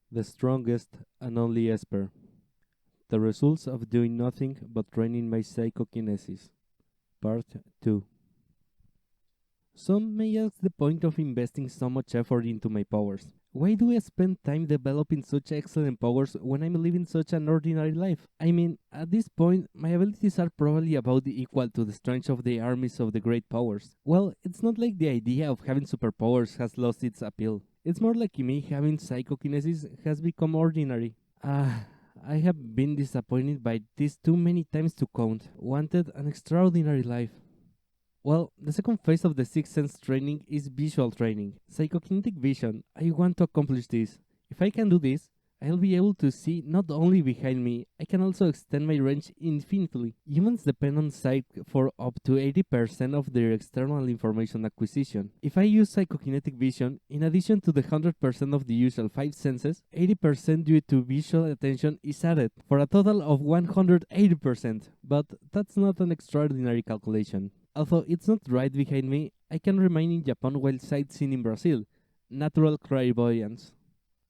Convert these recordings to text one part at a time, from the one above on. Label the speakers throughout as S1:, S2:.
S1: The strongest and only esper. The results of doing nothing but training my psychokinesis. Part 2. Some may ask the point of investing so much effort into my powers. Why do I spend time developing such excellent powers when I'm living such an ordinary life? I mean, at this point, my abilities are probably about equal to the strength of the armies of the great powers. Well, it's not like the idea of having superpowers has lost its appeal. It's more like me having psychokinesis has become ordinary. I have been disappointed by this too many times to count. Wanted an extraordinary life. Well, the second phase of the Sixth Sense training is visual training. Psychokinetic vision. I want to accomplish this. If I can do this, I'll be able to see not only behind me, I can also extend my range infinitely. Humans depend on sight for up to 80% of their external information acquisition. If I use psychokinetic vision, in addition to the 100% of the usual 5 senses, 80% due to visual attention is added, for a total of 180%. But that's not an extraordinary calculation. Although it's not right behind me, I can remain in Japan while sightseeing in Brazil. Natural clairvoyance.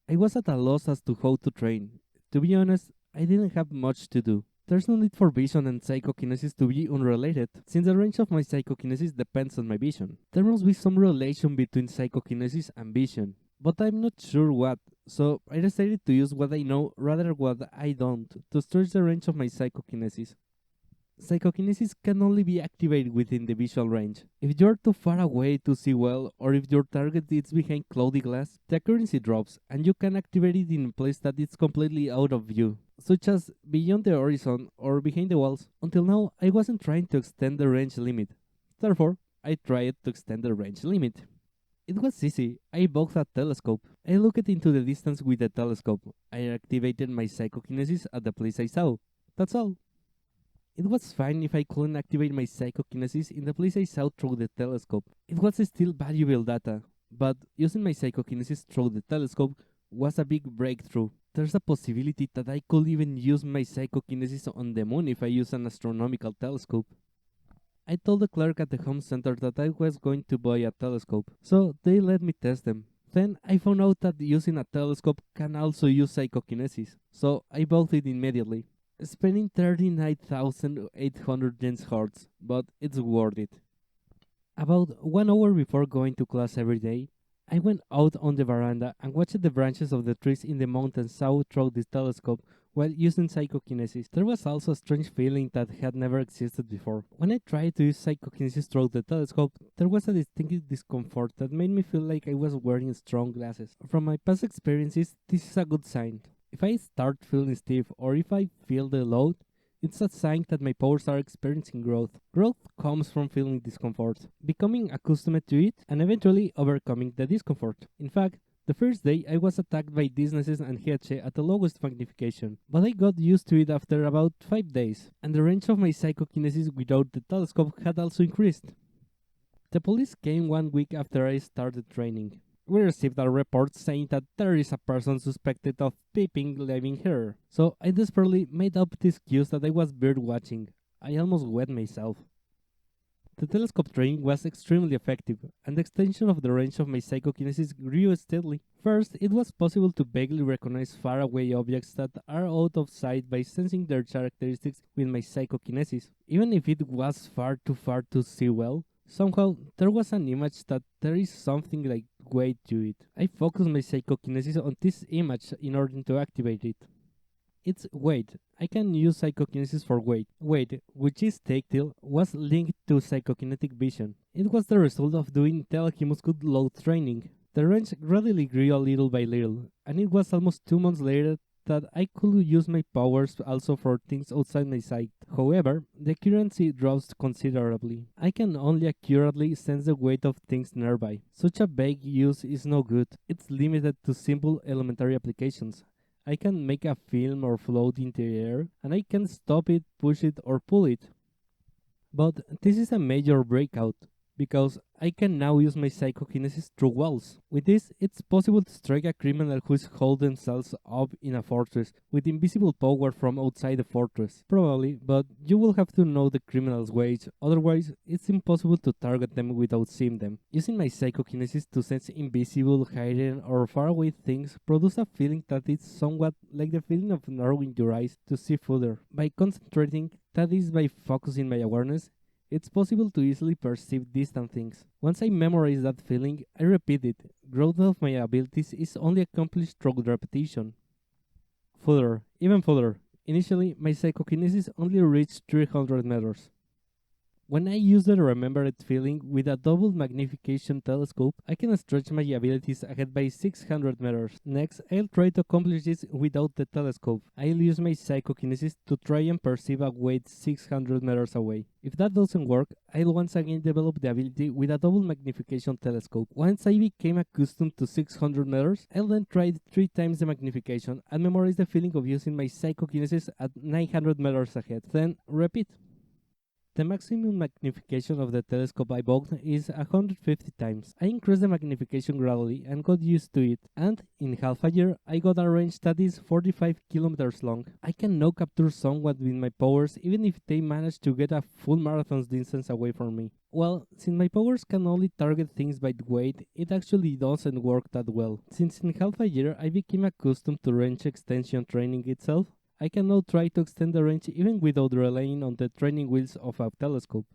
S1: I was at a loss as to how to train. To be honest, I didn't have much to do. There's no need for vision and psychokinesis to be unrelated, since the range of my psychokinesis depends on my vision. There must be some relation between psychokinesis and vision, but I'm not sure what, so I decided to use what I know rather than what I don't to stretch the range of my psychokinesis. Psychokinesis can only be activated within the visual range. If you're too far away to see well, or if your target is behind cloudy glass, the accuracy drops, and you can activate it in a place that is completely out of view, such as beyond the horizon or behind the walls. Until now, I wasn't trying to extend the range limit. Therefore, I tried to extend the range limit. It was easy. I bought a telescope. I looked into the distance with the telescope. I activated my psychokinesis at the place I saw. That's all. It was fine if I couldn't activate my psychokinesis in the place I saw through the telescope. It was still valuable data, but using my psychokinesis through the telescope was a big breakthrough. There's a possibility that I could even use my psychokinesis on the moon if I use an astronomical telescope. I told the clerk at the home center that I was going to buy a telescope, so they let me test them. Then I found out that using a telescope can also use psychokinesis, so I bought it immediately. Spending 39,800 Gens hertz, but it's worth it. About 1 hour before going to class every day, I went out on the veranda and watched the branches of the trees in the mountains saw through the telescope while using psychokinesis. There was also a strange feeling that had never existed before. When I tried to use psychokinesis through the telescope, there was a distinct discomfort that made me feel like I was wearing strong glasses. From my past experiences, this is a good sign. If I start feeling stiff or if I feel the load, it's a sign that my powers are experiencing growth. Growth comes from feeling discomfort, becoming accustomed to it, and eventually overcoming the discomfort. In fact, the first day I was attacked by dizziness and headache at the lowest magnification, but I got used to it after about 5 days, and the range of my psychokinesis without the telescope had also increased. The police came 1 week after I started training. We received a report saying that there is a person suspected of peeping living here. So I desperately made up the excuse that I was bird watching. I almost wet myself. The telescope training was extremely effective, and the extension of the range of my psychokinesis grew steadily. First, it was possible to vaguely recognize faraway objects that are out of sight by sensing their characteristics with my psychokinesis. Even if it was far to see well, somehow, there was an image that there is something like weight to it. I focused my psychokinesis on this image in order to activate it. It's weight. I can use psychokinesis for weight. Weight, which is tactile, was linked to psychokinetic vision. It was the result of doing telekimuscle load training. The range gradually grew a little by little, and it was almost 2 months later that I could use my powers also for things outside my sight. However, the accuracy drops considerably. I can only accurately sense the weight of things nearby. Such a vague use is no good. It's limited to simple elementary applications. I can make a film or float in the air, and I can stop it, push it, or pull it. But this is a major breakout. because I can now use my psychokinesis through walls. With this, it's possible to strike a criminal who's holed themselves up in a fortress with invisible power from outside the fortress. Probably, but you will have to know the criminal's ways, otherwise it's impossible to target them without seeing them. Using my psychokinesis to sense invisible, hidden, or faraway things produces a feeling that is somewhat like the feeling of narrowing your eyes to see further. By concentrating, that is by focusing my awareness, it's possible to easily perceive distant things. Once I memorize that feeling, I repeat it. Growth of my abilities is only accomplished through repetition. Further, even further. Initially, my psychokinesis only reached 300 meters. When I use the remembered feeling with a double magnification telescope, I can stretch my abilities ahead by 600 meters. Next, I'll try to accomplish this without the telescope. I'll use my psychokinesis to try and perceive a weight 600 meters away. If that doesn't work, I'll once again develop the ability with a double magnification telescope. Once I became accustomed to 600 meters, I'll then try 3 times the magnification and memorize the feeling of using my psychokinesis at 900 meters ahead. Then repeat. The maximum magnification of the telescope I bought is 150 times. I increased the magnification gradually and got used to it, and in half a year I got a range that is 45 kilometers long. I can now capture somewhat with my powers even if they manage to get a full marathon's distance away from me. Well, since my powers can only target things by weight, it actually doesn't work that well. Since in half a year I became accustomed to range extension training itself, I can now try to extend the range even without relying on the training wheels of a telescope.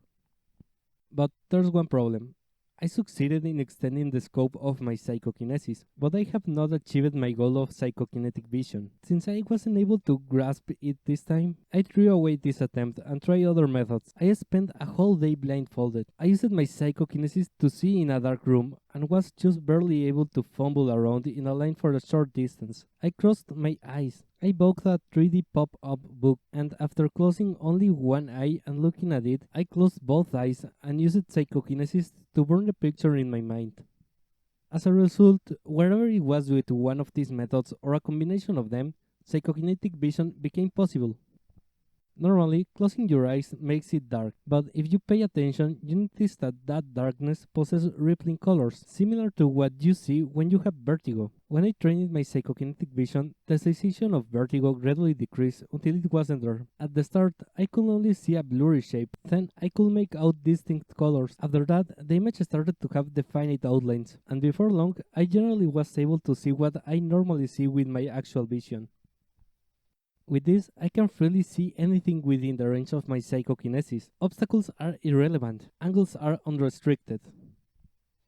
S1: But there's one problem. I succeeded in extending the scope of my psychokinesis, but I have not achieved my goal of psychokinetic vision. Since I wasn't able to grasp it this time, I threw away this attempt and tried other methods. I spent a whole day blindfolded. I used my psychokinesis to see in a dark room and was just barely able to fumble around in a line for a short distance. I crossed my eyes. I bought a 3D pop-up book, and after closing only one eye and looking at it, I closed both eyes and used psychokinesis to burn the picture in my mind. As a result, wherever it was due to one of these methods or a combination of them, psychokinetic vision became possible. Normally, closing your eyes makes it dark, but if you pay attention, you notice that darkness possesses rippling colors, similar to what you see when you have vertigo. When I trained my psychokinetic vision, the sensation of vertigo gradually decreased until it wasn't there. At the start, I could only see a blurry shape, then I could make out distinct colors. After that, the image started to have definite outlines, and before long, I generally was able to see what I normally see with my actual vision. With this, I can freely see anything within the range of my psychokinesis. Obstacles are irrelevant, angles are unrestricted.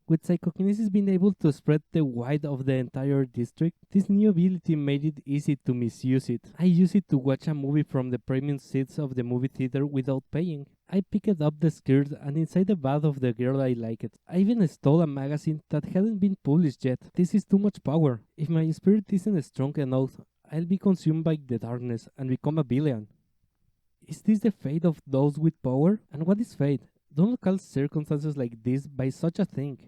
S1: With psychokinesis being able to spread the wide of the entire district, this new ability made it easy to misuse it. I use it to watch a movie from the premium seats of the movie theater without paying. I picked up the skirt and inside the bath of the girl I liked. I even stole a magazine that hadn't been published yet. This is too much power. If my spirit isn't strong enough, I'll be consumed by the darkness and become a villain. Is this the fate of those with power? And what is fate? Don't call circumstances like this by such a thing.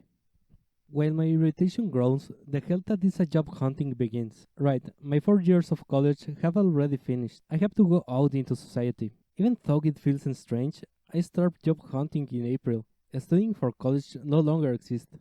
S1: While my irritation grows, the hell that is a job hunting begins. Right, my 4 years of college have already finished. I have to go out into society. Even though it feels strange, I started job hunting in April. Studying for college no longer exists.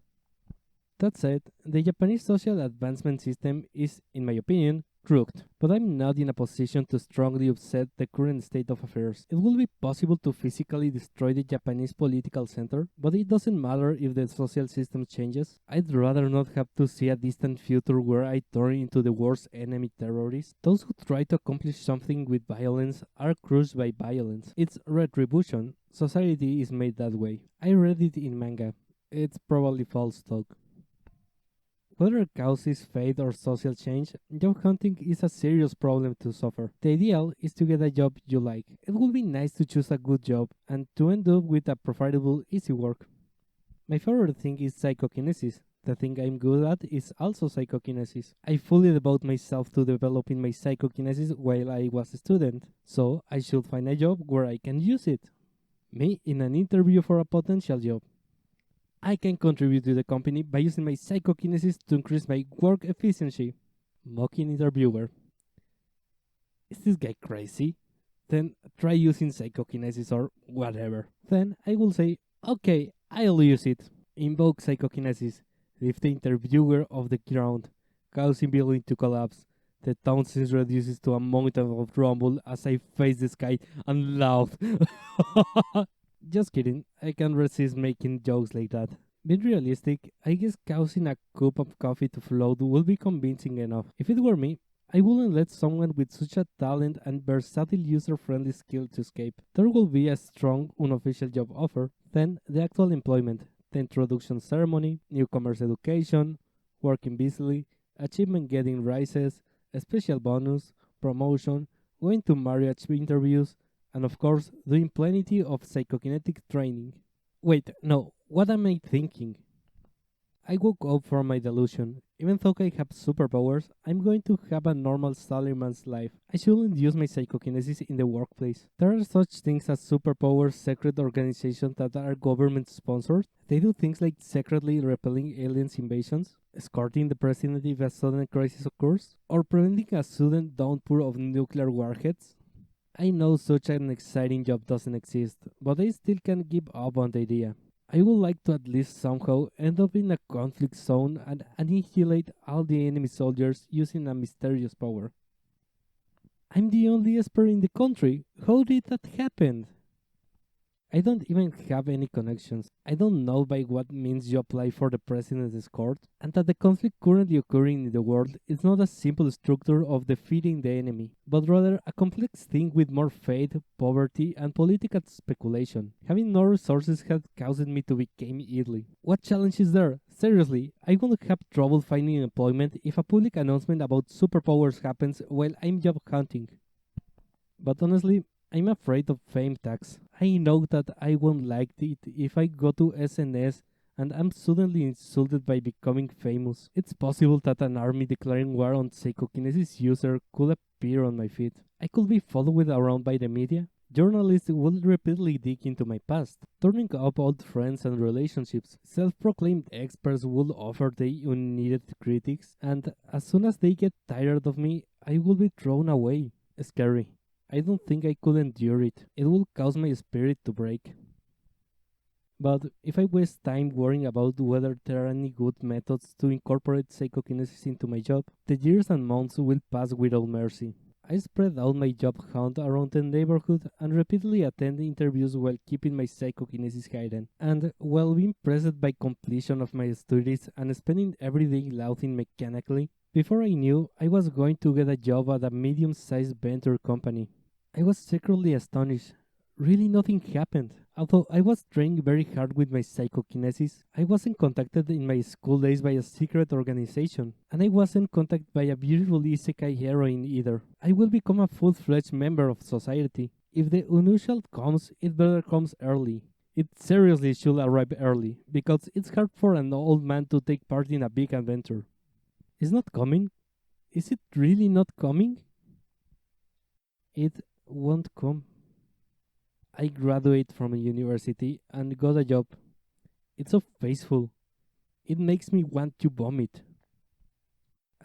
S1: That said, the Japanese social advancement system is, in my opinion, crooked, but I'm not in a position to strongly upset the current state of affairs. It will be possible to physically destroy the Japanese political center, but it doesn't matter if the social system changes. I'd rather not have to see a distant future where I turn into the worst enemy terrorist. Those who try to accomplish something with violence are crushed by violence. It's retribution. Society is made that way. I read it in manga. It's probably false talk. Whether a cause is fate or social change, job hunting is a serious problem to suffer. The ideal is to get a job you like. It would be nice to choose a good job and to end up with a preferable easy work. My favorite thing is psychokinesis. The thing I'm good at is also psychokinesis. I fully devote myself to developing my psychokinesis while I was a student, so I should find a job where I can use it. Me in an interview for a potential job. I can contribute to the company by using my psychokinesis to increase my work efficiency. Mocking interviewer. Is this guy crazy? Then try using psychokinesis or whatever. Then I will say, okay, I'll use it. Invoke psychokinesis. Lift the interviewer off the ground, causing building to collapse. The town scene reduces to a mountain of rumble as I face the sky and loud. Just kidding, I can't resist making jokes like that. Being realistic, I guess causing a cup of coffee to float will be convincing enough. If it were me, I wouldn't let someone with such a talent and versatile user-friendly skill to escape. There will be a strong unofficial job offer, then the actual employment, the introduction ceremony, newcomers education, working busily, achievement getting rises, a special bonus, promotion, going to marriage interviews, and of course, doing plenty of psychokinetic training. Wait, no, what am I thinking? I woke up from my delusion. Even though I have superpowers, I'm going to have a normal salaryman's life. I shouldn't use my psychokinesis in the workplace. There are such things as superpowers secret organizations that are government sponsored. They do things like secretly repelling aliens invasions, escorting the president if a sudden crisis occurs, or preventing a sudden downpour of nuclear warheads. I know such an exciting job doesn't exist, but I still can't give up on the idea. I would like to at least somehow end up in a conflict zone and annihilate all the enemy soldiers using a mysterious power. I'm the only expert in the country. How did that happen? I don't even have any connections. I don't know by what means you apply for the president's court, and that the conflict currently occurring in the world is not a simple structure of defeating the enemy, but rather a complex thing with more fate, poverty, and political speculation. Having no resources has caused me to become idly. What challenge is there? Seriously, I will have trouble finding employment if a public announcement about superpowers happens while I'm job hunting. But honestly, I'm afraid of fame tax. I know that I won't like it if I go to SNS and I'm suddenly insulted by becoming famous. It's possible that an army declaring war on psychokinesis user could appear on my feed. I could be followed around by the media. Journalists will repeatedly dig into my past, turning up old friends and relationships. Self-proclaimed experts will offer the unneeded critics, and as soon as they get tired of me, I will be thrown away. Scary. I don't think I could endure it. It will cause my spirit to break. But if I waste time worrying about whether there are any good methods to incorporate psychokinesis into my job, the years and months will pass without mercy. I spread out my job hunt around the neighborhood and repeatedly attend interviews while keeping my psychokinesis hidden, and while being pressed by completion of my studies and spending every day laughing mechanically. Before I knew, I was going to get a job at a medium-sized venture company. I was secretly astonished. Really nothing happened. Although I was training very hard with my psychokinesis, I wasn't contacted in my school days by a secret organization, and I wasn't contacted by a beautiful isekai heroine either. I will become a full-fledged member of society. If the unusual comes, it better comes early. It seriously should arrive early, because it's hard for an old man to take part in a big adventure. It's not coming? Is it really not coming? It won't come. I graduate from a university and got a job. It's so faithful. It makes me want to vomit.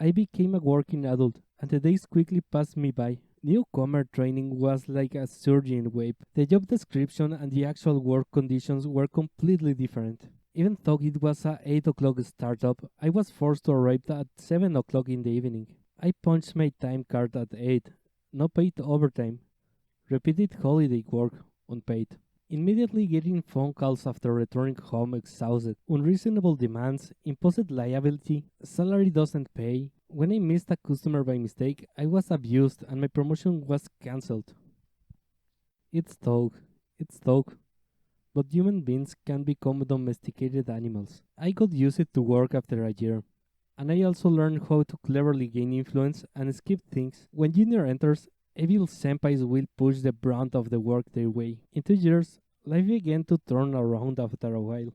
S1: I became a working adult, and the days quickly passed me by. Newcomer training was like a surging wave. The job description and the actual work conditions were completely different. Even though it was a 8 o'clock startup, I was forced to arrive at 7 o'clock in the evening. I punched my time card at 8, no paid overtime. Repeated holiday work, unpaid. Immediately getting phone calls after returning home exhausted. Unreasonable demands, imposed liability, salary doesn't pay. When I missed a customer by mistake, I was abused and my promotion was cancelled. It's dog. But human beings can become domesticated animals. I got used to work after a year. And I also learned how to cleverly gain influence and skip things. When junior enters, evil senpais will push the brunt of the work their way. In 2 years, life began to turn around after a while.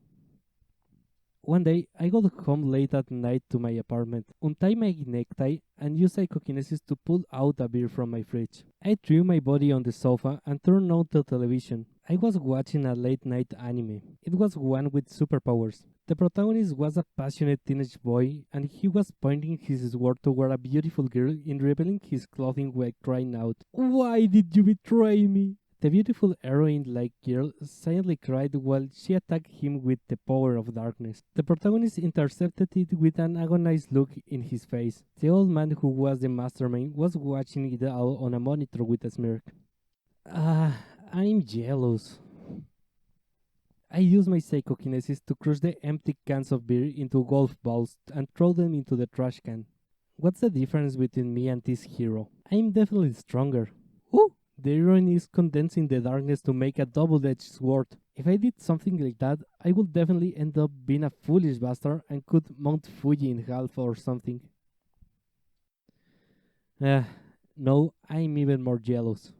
S1: One day, I got home late at night to my apartment, untied my necktie, and used psychokinesis to pull out a beer from my fridge. I threw my body on the sofa and turned on the television. I was watching a late-night anime. It was one with superpowers. The protagonist was a passionate teenage boy, and he was pointing his sword toward a beautiful girl and revealing his clothing while crying out, "Why did you betray me?" The beautiful heroine-like girl silently cried while she attacked him with the power of darkness. The protagonist intercepted it with an agonized look in his face. The old man who was the mastermind was watching it all on a monitor with a smirk. Ah, I'm jealous. I use my psychokinesis to crush the empty cans of beer into golf balls and throw them into the trash can. What's the difference between me and this hero? I'm definitely stronger. Ooh! The iron is condensing the darkness to make a double-edged sword. If I did something like that, I would definitely end up being a foolish bastard and could Mount Fuji in half or something. Ah, no, I'm even more jealous.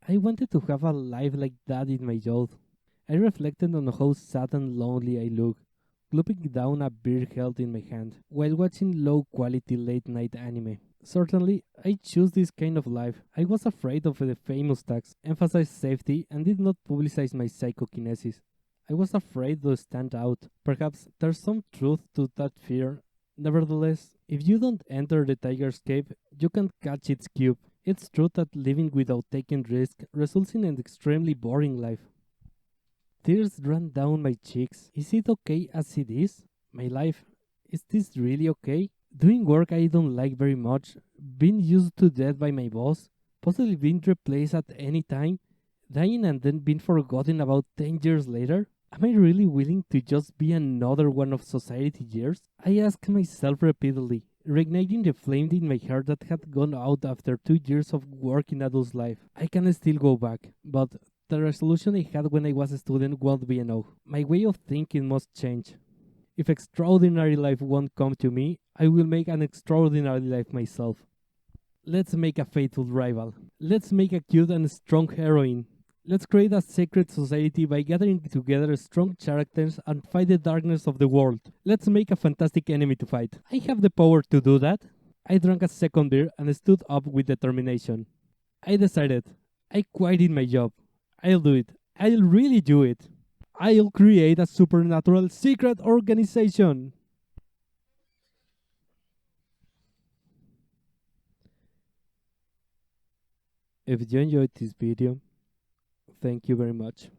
S1: I wanted to have a life like that in my youth. I reflected on how sad and lonely I look, gulping down a beer held in my hand, while watching low-quality late-night anime. Certainly, I choose this kind of life. I was afraid of the famous tags, emphasized safety, and did not publicize my psychokinesis. I was afraid to stand out. Perhaps there's some truth to that fear. Nevertheless, if you don't enter the tiger's cave, you can't catch its cube. It's true that living without taking risk results in an extremely boring life. Tears ran down my cheeks. Is it okay as it is? My life, is this really okay? Doing work I don't like very much, being used to death by my boss, possibly being replaced at any time, dying and then being forgotten about 10 years later? Am I really willing to just be another one of society years? I ask myself repeatedly, reigniting the flame in my heart that had gone out after 2 years of work in adult life. I can still go back, but the resolution I had when I was a student won't be enough. My way of thinking must change. If extraordinary life won't come to me, I will make an extraordinary life myself. Let's make a faithful rival. Let's make a cute and strong heroine. Let's create a secret society by gathering together strong characters and fight the darkness of the world. Let's make a fantastic enemy to fight. I have the power to do that. I drank a second beer and stood up with determination. I decided. I quit my job. I'll do it. I'll really do it. I'll create a supernatural secret organization. If you enjoyed this video, thank you very much.